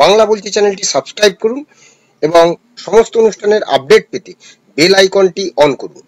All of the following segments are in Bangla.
বাংলা বলছি চ্যানেলটি সাবস্ক্রাইব করুন এবং সমস্ত অনুষ্ঠানের আপডেট পেতে বেল আইকনটি অন করুন।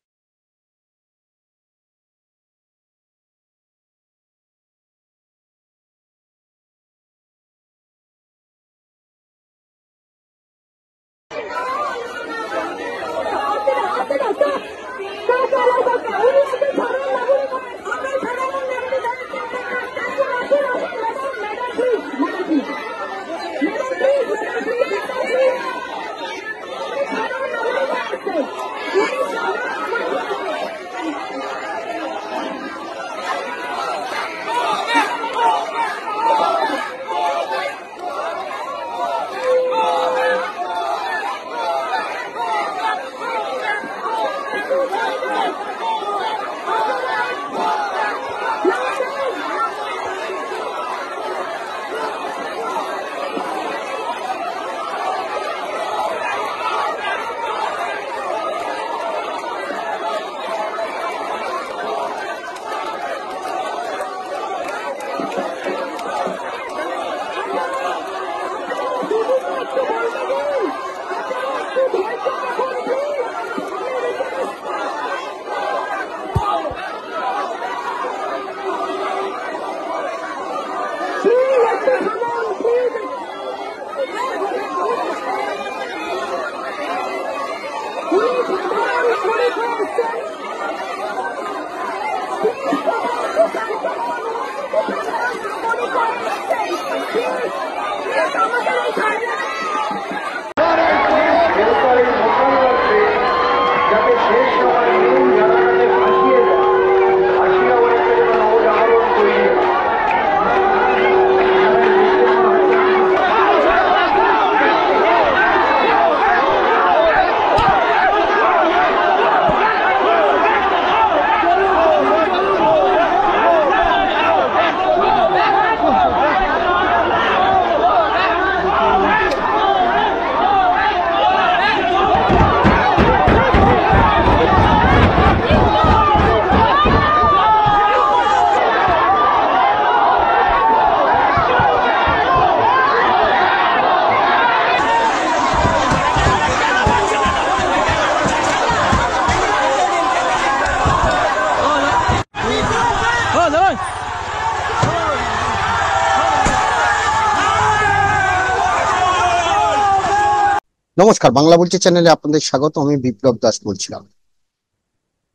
নমস্কার, বাংলা বলছি চ্যানেলে আপনাদের স্বাগত। আমি বিপ্লব দাস বলছিলাম।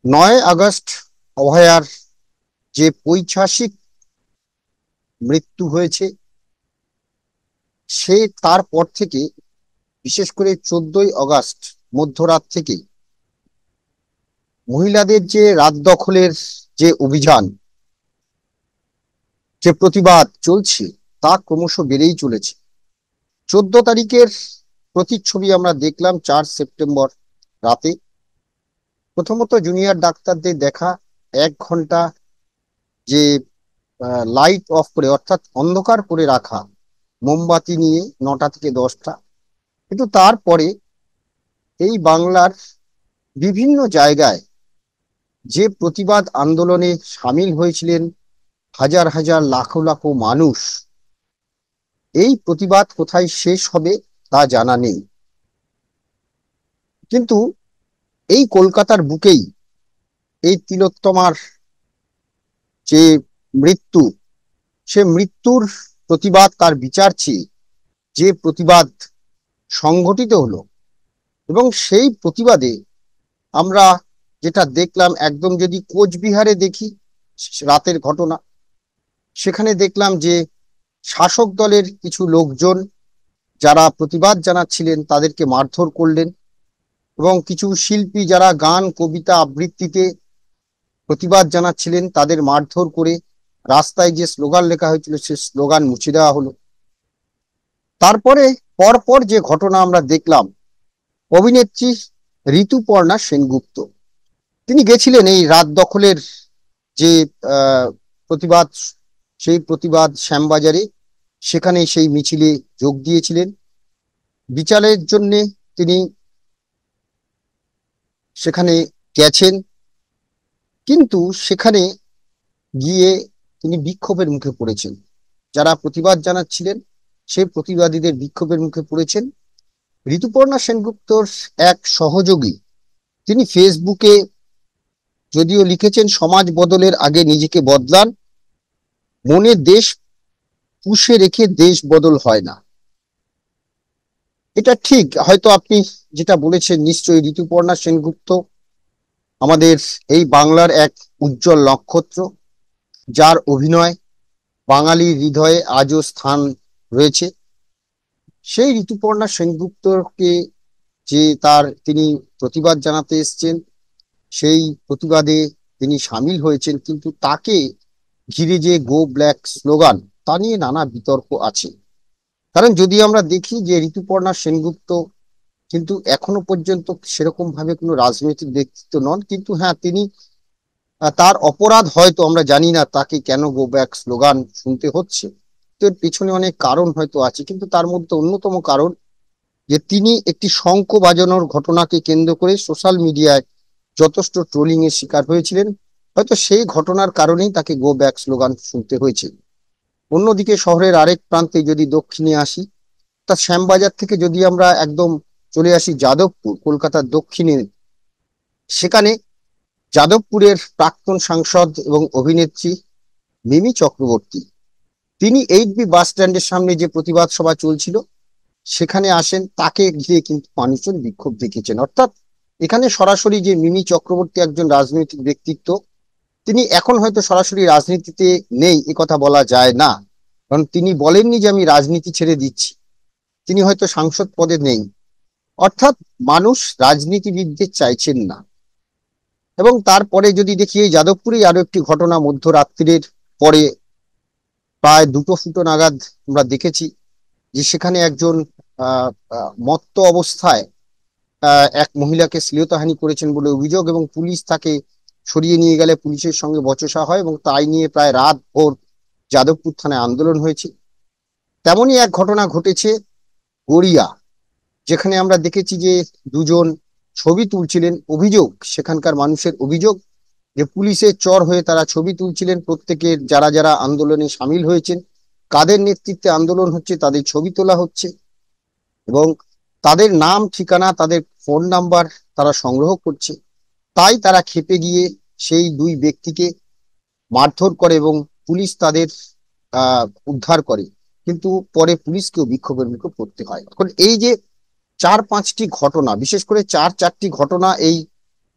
9 আগস্ট অভয়ার যে পৈশাচিক মৃত্যু হয়েছে, সে তারপর থেকে বিশেষ করে 14ই আগস্ট মধ্যরাত থেকে মহিলাদের যে রাত দখলের যে অভিযান, যে প্রতিবাদ চলছে, তা ক্রমশ বেড়েই চলেছে। 14 তারিখের প্রতিচ্ছবি আমরা দেখলাম 4 সেপ্টেম্বর রাতে। প্রথমত জুনিয়র ডাক্তারদের দেখা 1 ঘন্টা যে লাইট অফ করে, অর্থাৎ অন্ধকার করে রাখা, মোমবাতি নিয়ে 9টা থেকে 10টা। কিন্তু তারপরে এই বাংলার বিভিন্ন জায়গায় যে প্রতিবাদ আন্দোলনে সামিল হয়েছিলেন হাজার হাজার লাখো লাখো মানুষ, এই প্রতিবাদ কোথায় শেষ হবে তা জানা নেই। কিন্তু এই কলকাতার বুকেই এই তিলোত্তমার যে মৃত্যু, সে মৃত্যুর প্রতিবাদ, তার বিচার চেয়ে যে প্রতিবাদ সংগঠিত হলো, এবং সেই প্রতিবাদে আমরা যেটা দেখলাম, একদম যদি কোচবিহারে দেখি রাতের ঘটনা, সেখানে দেখলাম যে শাসক দলের কিছু লোকজন যারা প্রতিবাদ জানাচ্ছিলেন তাদেরকে মারধর করলেন, এবং কিছু শিল্পী যারা গান কবিতা আবৃত্তিতে প্রতিবাদ জানাচ্ছিলেন তাদের মারধর করে রাস্তায় যে স্লোগান লেখা হয়েছিল সে স্লোগান মুছে দেওয়া হলো। তারপরে পরপর যে ঘটনা আমরা দেখলাম, অভিনেত্রী ঋতুপর্ণা সেনগুপ্ত তিনি গেছিলেন এই রাত দখলের যে প্রতিবাদ, সেই প্রতিবাদ শ্যামবাজারে, সেখানে সেই মিছিলে যোগ দিয়েছিলেন। বিচারের জন্য তিনি সেখানে গেছেন, কিন্তু সেখানে গিয়ে তিনি বিক্ষোভের মুখে পড়েছেন। যারা প্রতিবাদ জানাচ্ছিলেন সে প্রতিবাদীদের বিক্ষোভের মুখে পড়েছেন। ঋতুপর্ণা সেনগুপ্তর এক সহযোগী, তিনি ফেসবুকে যদিও লিখেছেন, সমাজ বদলের আগে নিজেকে বদলান, মনে দেশ পুষে রেখে দেশ বদল হয় না। এটা ঠিক, হয়তো আপনি যেটা বলেছেন, নিশ্চয়ই ঋতুপর্ণা সেনগুপ্ত আমাদের এই বাংলার এক উজ্জ্বল নক্ষত্র, যার অভিনয় বাঙালির হৃদয়ে আজও স্থান রয়েছে। সেই ঋতুপর্ণা সেনগুপ্তকে যে তিনি প্রতিবাদ জানাতে এসছেন, সেই প্রতিবাদে তিনি সামিল হয়েছেন, কিন্তু তাকে ঘিরে যে গো ব্ল্যাক স্লোগান, তা নিয়ে নানা বিতর্ক আছে। কারণ যদি আমরা দেখি যে ঋতুপর্ণা সেনগুপ্ত কিন্তু এখনো পর্যন্ত সেরকম ভাবে কোনো রাজনৈতিক ব্যক্তিত্ব নন, কিন্তু হ্যাঁ, তিনি তার অপরাধ হয়তো আমরা জানি না তাকে কেন গো ব্যাক স্লোগান শুনতে হচ্ছে। তো এর পিছনে অনেক কারণ হয়তো আছে, কিন্তু তার মধ্যে অন্যতম কারণ যে তিনি একটি শঙ্খ বাজানোর ঘটনাকে কেন্দ্র করে সোশ্যাল মিডিয়ায় যথেষ্ট ট্রোলিং এর শিকার হয়েছিলেন। হয়তো সেই ঘটনার কারণেই তাকে গো ব্যাক স্লোগান শুনতে হয়েছে। অন্যদিকে শহরের আরেক প্রান্তে যদি দক্ষিণে আসি, তা শ্যামবাজার থেকে যদি আমরা একদম চলে আসি যাদবপুর, কলকাতার দক্ষিণে, সেখানে যাদবপুরের প্রাক্তন সাংসদ এবং অভিনেত্রী মিমি চক্রবর্তী, তিনি 8B বাস স্ট্যান্ডের সামনে যে প্রতিবাদ সভা চলছিল সেখানে আসেন। তাকে ঘিরে কিন্তু মানুষজন বিক্ষোভ দেখিয়েছেন। অর্থাৎ এখানে সরাসরি যে মিমি চক্রবর্তী একজন রাজনৈতিক ব্যক্তিত্ব, তিনি এখন হয়তো সরাসরি রাজনীতিতে নেই এ কথা বলা যায় না, কারণ তিনি বলেননি যে আমি রাজনীতি ছেড়ে দিচ্ছি, তিনি হয়তো সাংসদ পদে নেই। অর্থাৎ মানুষ রাজনীতিবিদদের চাইছেন না। এবং তারপরে যদি দেখি, এই যাদবপুরে আরো একটি ঘটনা মধ্যরাত্রির পরে প্রায় 2টো নাগাদ আমরা দেখেছি যে সেখানে একজন মত্ত অবস্থায় এক মহিলাকে শ্লীলতাহানি করেছেন বলে অভিযোগ, এবং পুলিশ তাকে সরিয়ে নিয়ে গেলে পুলিশের সঙ্গে বচসা হয়, এবং তাই নিয়ে প্রায় রাত ভোর যাদবপুর থানায় আন্দোলন হয়েছে। তেমনই এক ঘটনা ঘটেছে গড়িয়া, যেখানে আমরা দেখেছি যে দুজন ছবি তুলছিলেন। অভিযোগ, সেখানকার মানুষের অভিযোগ যে পুলিশের চর হয়ে তারা ছবি তুলছিলেন। প্রত্যেকের যারা যারা আন্দোলনে সামিল হয়েছেন, কাদের নেতৃত্বে আন্দোলন হচ্ছে, তাদের ছবি তোলা হচ্ছে, এবং তাদের নাম ঠিকানা, তাদের ফোন নাম্বার তারা সংগ্রহ করছে। তাই তারা ক্ষেপে গিয়ে সেই দুই ব্যক্তিকে মারধর করে এবং পুলিশ তাদের উদ্ধার করে, কিন্তু পরে পুলিশকেও বিক্ষোভের মুখে পড়তে হয়। এখন এই যে 4-5টি ঘটনা, বিশেষ করে 4টি ঘটনা এই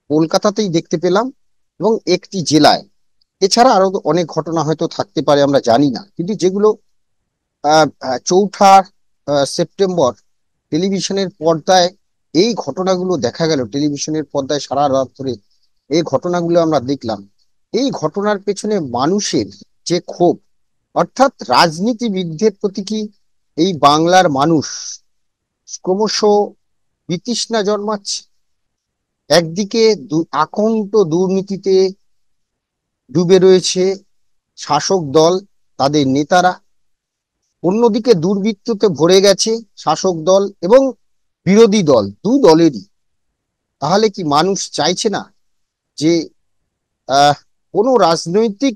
কলকাতাতেই দেখতে পেলাম এবং একটি জেলায়, এছাড়া আরো অনেক ঘটনা হয়তো থাকতে পারে, আমরা জানি না, কিন্তু যেগুলো 4 সেপ্টেম্বর টেলিভিশনের পর্দায় এই ঘটনাগুলো দেখা গেল, টেলিভিশনের পর্দায় সারা রাত ধরে এই ঘটনাগুলো আমরা দেখলাম। এই ঘটনার পেছনে মানুষের যে ক্ষোভ, অর্থাৎ রাজনীতিবিদদের প্রতি কি এই বাংলার মানুষ ক্রমশ বিতৃষ্ণা জন্মাচ্ছে। একদিকে আকণ্ঠ দুর্নীতিতে ডুবে রয়েছে শাসক দল, তাদের নেতারা, অন্যদিকে দুর্বৃত্ততে ভরে গেছে শাসক দল এবং বিরোধী দল, দলেরই। তাহলে কি মানুষ চাইছে না যে আহ কোনো রাজনৈতিক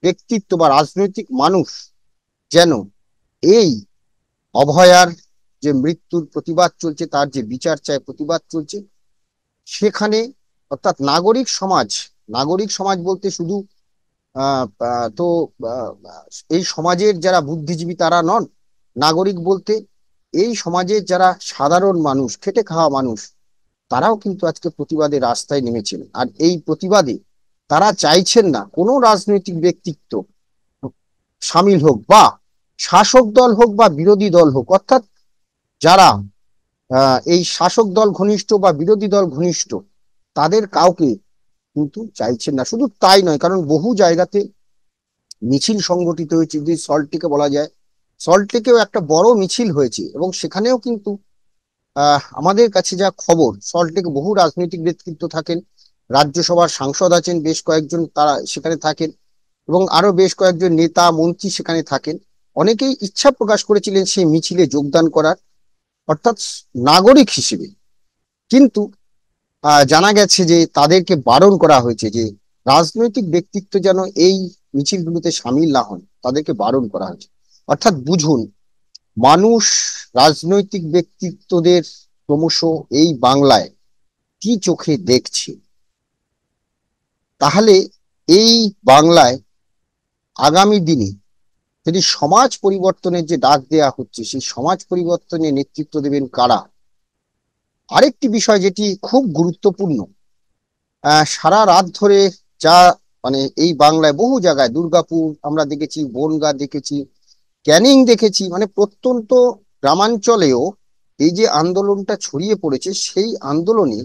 ব্যক্তিত্ব বা রাজনৈতিক মানুষ যেন এই অভয়ার যে মৃত্যুর প্রতিবাদ চলছে, তার যে বিচার চায়, প্রতিবাদ চলছে, সেখানে অর্থাৎ নাগরিক সমাজ বলতে শুধু তো এই সমাজের যারা বুদ্ধিজীবী তারা নন, নাগরিক বলতে এই সমাজের যারা সাধারণ মানুষ, খেটে খাওয়া মানুষ, তারাও কিন্তু আজকে প্রতিবাদে রাস্তায় নেমেছেন। আর এই প্রতিবাদে তারা চাইছেন না কোনো রাজনৈতিক ব্যক্তিত্ব সামিল হোক, বা শাসক দল হোক বা বিরোধী দল হোক। অর্থাৎ যারা এই শাসক দল ঘনিষ্ঠ বা বিরোধী দল ঘনিষ্ঠ, তাদের কাউকে কিন্তু চাইছেন না। শুধু তাই নয়, কারণ বহু জায়গাতে মিছিল সংগঠিত হয়েছে। যদি সল্টলেকে বলা যায়, সল্টলেকেও একটা বড় মিছিল হয়েছে, এবং সেখানেও কিন্তু আমাদের কাছে যা খবর, সল্টলেকে বহু রাজনৈতিক ব্যক্তিত্ব থাকেন, রাজ্যসভার সাংসদ আছেন বেশ কয়েকজন, তারা সেখানে থাকেন, এবং আরো বেশ কয়েকজন নেতা মন্ত্রী সেখানে থাকেন। অনেকেই ইচ্ছা প্রকাশ করেছিলেন সেই মিছিলে যোগদান করার, অর্থাৎ নাগরিক হিসেবে। কিন্তু জানা গেছে যে তাদেরকে বারণ করা হয়েছে, যে রাজনৈতিক ব্যক্তিত্ব যেন এই মিছিলগুলোতে সামিল না হন, তাদেরকে বারণ করা হয়েছে। অর্থাৎ বুঝুন মানুষ রাজনৈতিক ব্যক্তিত্বদের ক্রমশ এই বাংলায় কি চোখে দেখছে, তাহলে এই বাংলায় আগামী দিনে যদি সমাজ পরিবর্তনের যে ডাক দেয়া হচ্ছে, সেই সমাজ পরিবর্তনে নেতৃত্ব দেবেন কারা? আরেকটি বিষয় যেটি খুব গুরুত্বপূর্ণ, সারা রাত ধরে যা মানে এই বাংলায় বহু জায়গায়, দুর্গাপুর আমরা দেখেছি, বনগাঁ দেখেছি, ক্যানিং দেখেছি, মানে প্রত্যন্ত গ্রামাঞ্চলেও এই যে আন্দোলনটা ছড়িয়ে পড়েছে, সেই আন্দোলনে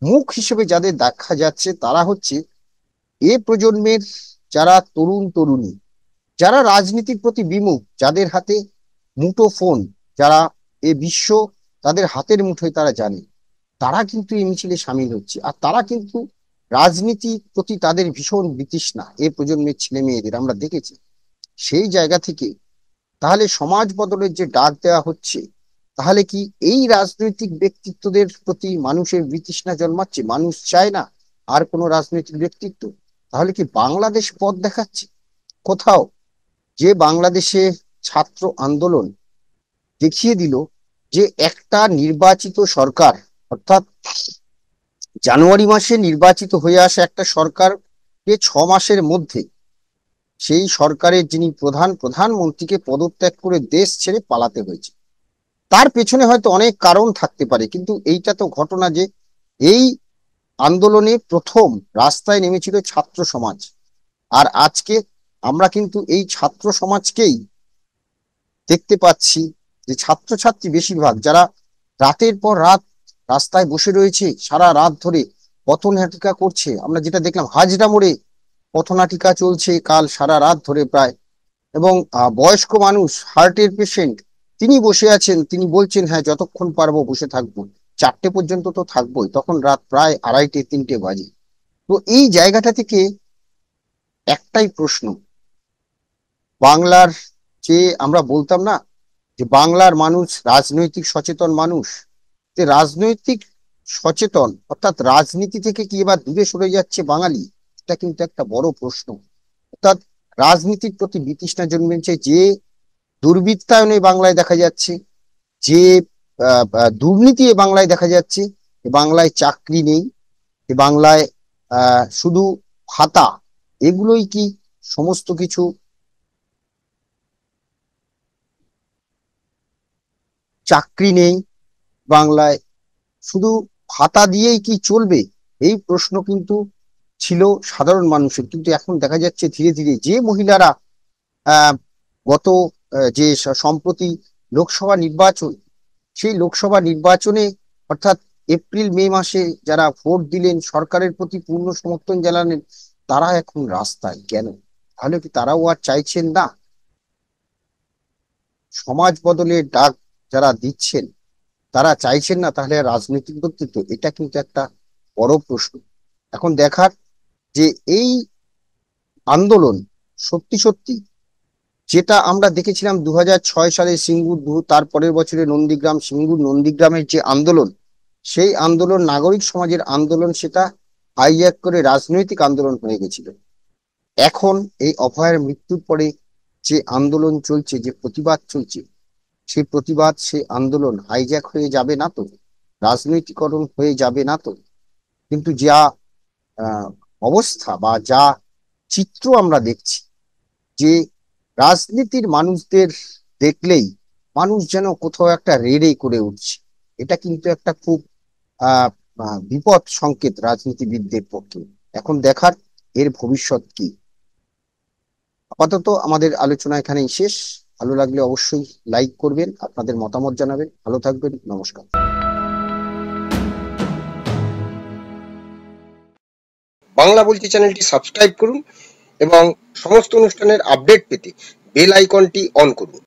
মুখ হিসেবে যাদের দেখা যাচ্ছে তারা হচ্ছে এ প্রজন্মের যারা তরুণ তরুণী, যারা রাজনীতির প্রতি বিমুখ, যাদের হাতে মুঠো ফোন, যারা এ বিশ্ব তাদের হাতের মুঠোয় তারা জানে, তারা কিন্তু এই মিছিলে সামিল হচ্ছে। আর তারা কিন্তু রাজনীতির প্রতি তাদের ভীষণ বিতৃষ্ণা, এ প্রজন্মের ছেলে মেয়েদের আমরা দেখেছি। সেই জায়গা থেকে তাহলে সমাজ বদলের যে ডাক দেওয়া হচ্ছে, তাহলে কি এই রাজনৈতিক ব্যক্তিত্বদের প্রতি মানুষের বিতৃষ্ণা জন্মাচ্ছে? মানুষ চায় না আর কোনো রাজনৈতিক ব্যক্তিত্ব? তাহলে কি বাংলাদেশ পথ দেখাচ্ছে কোথাও? যে বাংলাদেশে ছাত্র আন্দোলন দেখিয়ে দিল যে একটা নির্বাচিত সরকার, অর্থাৎ জানুয়ারি মাসে নির্বাচিত হয়ে আসা একটা সরকারকে 6 মাসের মধ্যে সেই সরকারের যিনি প্রধানমন্ত্রীকে পদত্যাগ করে দেশ ছেড়ে পালাতে হয়েছে। তার পেছনে হয়তো অনেক কারণ থাকতে পারে, কিন্তু এইটা তো ঘটনা যে এই আন্দোলনে প্রথম রাস্তায় নেমেছিল ছাত্র সমাজ। আর আজকে আমরা কিন্তু এই ছাত্র সমাজকেই দেখতে পাচ্ছি যে ছাত্রছাত্রী বেশিরভাগ, যারা রাতের পর রাত রাস্তায় বসে রয়েছে, সারা রাত ধরে পথনাটিকা করছে। আমরা যেটা দেখলাম হাজরা মোড়ে পথনাটিকা চলছে কাল সারা রাত ধরে প্রায়। এবং বয়স্ক মানুষ, হার্টের পেশেন্ট, তিনি বসে আছেন, তিনি বলছেন হ্যাঁ যতক্ষণ পারবো বসে থাকবো, 4টে পর্যন্ত তো থাকবোই। তখন রাত প্রায় 2:30-3টে বাজে। তো এই জায়গাটা থেকে একটাই প্রশ্ন, বাংলার যে আমরা বলতাম না যে বাংলার মানুষ রাজনৈতিক সচেতন মানুষ, যে রাজনৈতিক সচেতন অর্থাৎ রাজনীতি থেকে কি এবার দূরে সরে যাচ্ছে বাঙালি? এটা কিন্তু একটা বড় প্রশ্ন। অর্থাৎ রাজনীতির প্রতি বিতৃষ্ণা জন্মেছে, যে দুর্বৃত্তায়নে বাংলায় দেখা যাচ্ছে, যে দুর্নীতি এ বাংলায় দেখা যাচ্ছে, এ বাংলায় চাকরি নেই, এ বাংলায় শুধু ভাতা, এগুলোই কি সমস্ত কিছু? চাকরি নেই বাংলায়, শুধু ভাতা দিয়েই কি চলবে? এই প্রশ্ন কিন্তু ছিল সাধারণ মানুষের। কিন্তু এখন দেখা যাচ্ছে ধীরে ধীরে যে মহিলারা আহ গত যে সম্প্রতি লোকসভা নির্বাচন, সেই লোকসভা নির্বাচনে অর্থাৎ এপ্রিল মে মাসে যারা ভোট দিলেন, সরকারের প্রতি পূর্ণ সমর্থন জানালেন, তারা এখন রাস্তায় কেন? তাহলে কি তারাও আর চাইছেন না? সমাজ বদলের ডাক যারা দিচ্ছেন তারা চাইছেন না, তাহলে আর রাজনৈতিক ব্যক্তিত্ব? এটা কিন্তু একটা বড় প্রশ্ন। এখন দেখার যে এই আন্দোলন সত্যি সত্যি, যেটা আমরা দেখেছিলাম 2006 সালে সিঙ্গুর, তার পরের বছরে নন্দীগ্রাম, সিঙ্গুর নন্দীগ্রামের যে আন্দোলন, সেই আন্দোলন নাগরিক সমাজের আন্দোলন, সেটা হাইজ্যাক করে রাজনৈতিক আন্দোলন হয়ে গেছিল। এখন এই অভয়ের মৃত্যুর পরে যে আন্দোলন চলছে, যে প্রতিবাদ চলছে, সেই প্রতিবাদ, সেই আন্দোলন হাইজ্যাক হয়ে যাবে না তো? রাজনৈতিকরণ হয়ে যাবে না তো? কিন্তু যা আহ, অবস্থা বা যা চিত্র আমরা দেখছি, যে রাজনীতির মানুষদের দেখলেই মানুষ যেন কোথাও একটা রেড়ে করে উঠছে, এটা কিন্তু একটা খুব আহ বিপদ সংকেত রাজনীতিবিদদের পক্ষে। এখন দেখার এর ভবিষ্যৎ কি। আপাতত আমাদের আলোচনা এখানেই শেষ। ভালো লাগলে অবশ্যই লাইক করবেন, আপনাদের মতামত জানাবেন। ভালো থাকবেন, নমস্কার। বাংলা বলছি চ্যানেলটি সাবস্ক্রাইব করুন এবং সমস্ত অনুষ্ঠানের আপডেট পেতে বেল আইকনটি অন করুন।